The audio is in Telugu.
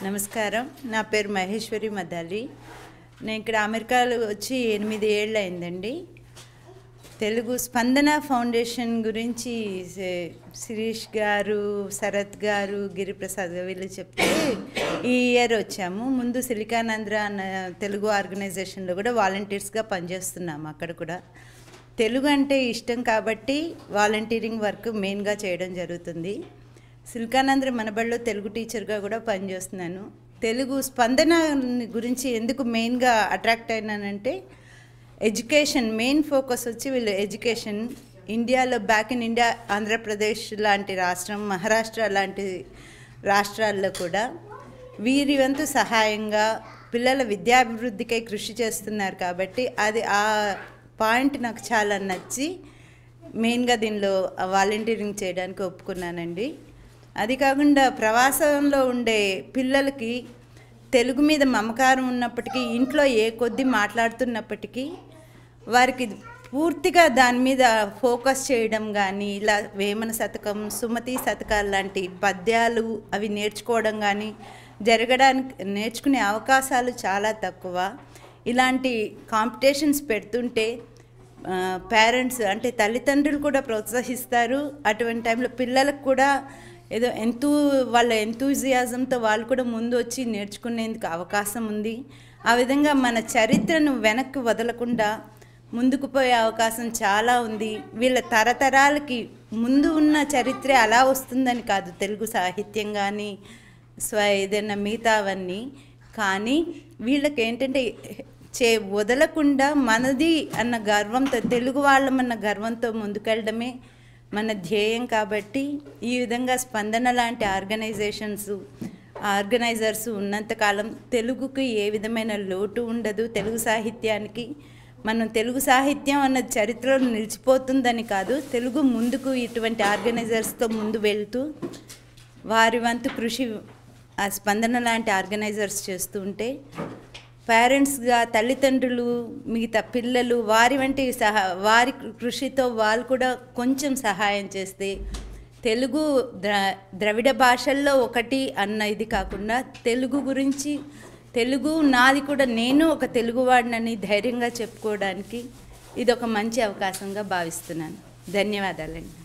నమస్కారం. నా పేరు మహేశ్వరి మద్దాలి. నేను ఇక్కడ అమెరికాలో వచ్చి 8 ఏళ్ళు అయిందండి. తెలుగు స్పందన ఫౌండేషన్ గురించి శిరీష్ గారు, శరత్ గారు, గిరిప్రసాద్ వీళ్ళు చెప్తే ఈ ఇయర్ వచ్చాము. ముందు సిలికానాంధ్ర అన్న తెలుగు ఆర్గనైజేషన్లో కూడా వాలంటీర్స్గా పనిచేస్తున్నాము. అక్కడ కూడా తెలుగు అంటే ఇష్టం కాబట్టి వాలంటీరింగ్ వర్క్ మెయిన్గా చేయడం జరుగుతుంది. సిలికానాంధ్ర మనబడిలో తెలుగు టీచర్గా కూడా పనిచేస్తున్నాను. తెలుగు స్పందన గురించి ఎందుకు మెయిన్గా అట్రాక్ట్ అయినానంటే ఎడ్యుకేషన్ మెయిన్ ఫోకస్ వచ్చి వీళ్ళు ఎడ్యుకేషన్. ఇండియాలో బ్యాక్ ఇన్ ఇండియా ఆంధ్రప్రదేశ్ లాంటి రాష్ట్రం, మహారాష్ట్ర లాంటి రాష్ట్రాల్లో కూడా వీరి వంతు సహాయంగా పిల్లల విద్యాభివృద్ధికై కృషి చేస్తున్నారు. కాబట్టి అది ఆ పాయింట్ నాకు చాలా నచ్చి మెయిన్గా దీనిలో వాలంటీరింగ్ చేయడానికి ఒప్పుకున్నానండి. అది కాకుండా ప్రవాసంలో ఉండే పిల్లలకి తెలుగు మీద మమకారం ఉన్నప్పటికీ, ఇంట్లో ఏ కొద్ది మాట్లాడుతున్నప్పటికీ వారికి పూర్తిగా దాని మీద ఫోకస్ చేయడం కానీ, ఇలా వేమన శతకం, సుమతి శతకాలు లాంటి పద్యాలు అవి నేర్చుకోవడం కానీ నేర్చుకునే అవకాశాలు చాలా తక్కువ. ఇలాంటి కాంపిటీషన్స్ పెడుతుంటే పేరెంట్స్ అంటే తల్లిదండ్రులు కూడా ప్రోత్సహిస్తారు. అటువంటి టైంలో పిల్లలకు కూడా ఏదో వాళ్ళ ఎంతూజియాజంతో వాళ్ళు కూడా ముందు వచ్చి నేర్చుకునేందుకు అవకాశం ఉంది. ఆ విధంగా మన చరిత్రను వెనక్కి వదలకుండా ముందుకు పోయే అవకాశం చాలా ఉంది. వీళ్ళ తరతరాలకి ముందు ఉన్న చరిత్ర అలా వస్తుందని కాదు, తెలుగు సాహిత్యం కానీ ఏదైనా మిగతావన్నీ. కానీ వీళ్ళకి ఏంటంటే వదలకుండా మనది అన్న గర్వంతో, తెలుగు వాళ్ళమన్న గర్వంతో ముందుకెళ్ళడమే మన ధ్యేయం. కాబట్టి ఈ విధంగా స్పందన లాంటి ఆర్గనైజర్స్ ఉన్నంతకాలం తెలుగుకి ఏ విధమైన లోటు ఉండదు. తెలుగు సాహిత్యానికి మనం తెలుగు సాహిత్యం అన్న చరిత్రలో నిలిచిపోతుందని కాదు, తెలుగు ముందుకు ఇటువంటి ఆర్గనైజర్స్తో ముందు వెళ్తూ వారి వంతు కృషి ఆ స్పందన లాంటి ఆర్గనైజర్స్ చేస్తూ ఉంటే పేరెంట్స్గా తల్లిదండ్రులు, మిగతా పిల్లలు వారి కృషితో వాళ్ళు కూడా కొంచెం సహాయం చేస్తే తెలుగు ద్రవిడ భాషల్లో ఒకటి అన్న ఇది కాకుండా తెలుగు గురించి, తెలుగు నాది కూడా, నేను ఒక తెలుగువాడినని ధైర్యంగా చెప్పుకోవడానికి ఇది ఒక మంచి అవకాశంగా భావిస్తున్నాను. ధన్యవాదాలండి.